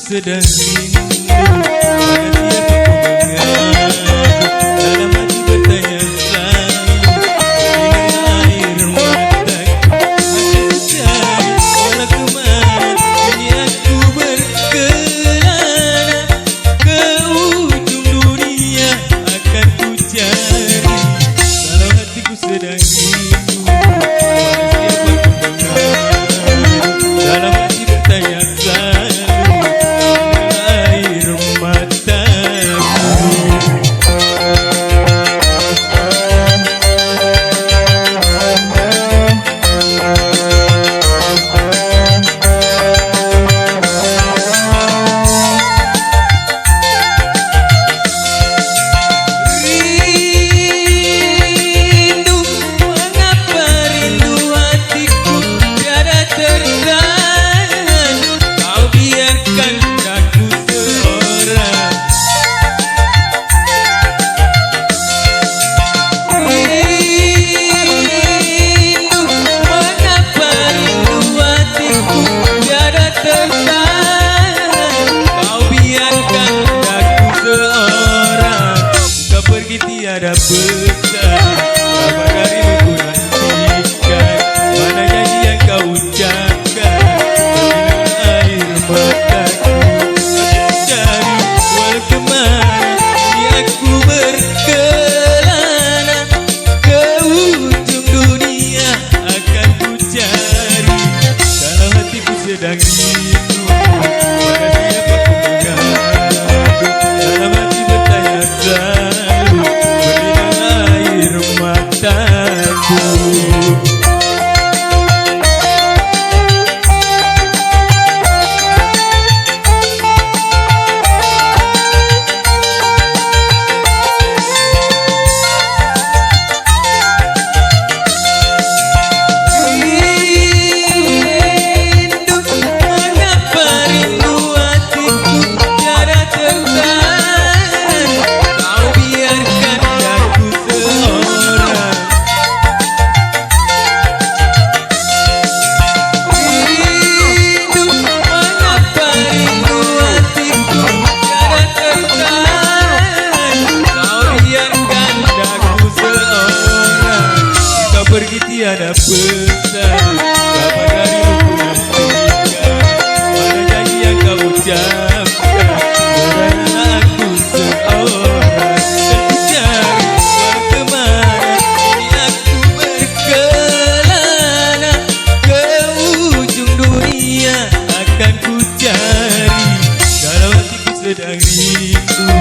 sedang rindu pada siapa ku mengadu. Dalam hatiku sedang bertanya selalu air mataku. Tiada pesan kabar darimu ku nantikan, mana janji yang kau ucapkan dengan air mataku. Aku cari walau kemana, ini aku berkelana, ke ujung dunia akan ku cari. Dalam hatiku sedang rindu pada siapa ku mengadu. Dalam hati bertanya selalu air mataku. Pergi tiada pesan kabar darimu ku nantikan, mana janji yang kau ucapkan kerana aku seorang. Dan ku cari walau kemana, ini aku berkelana, ke ujung dunia akan ku cari. Dalam hatiku sedang rindu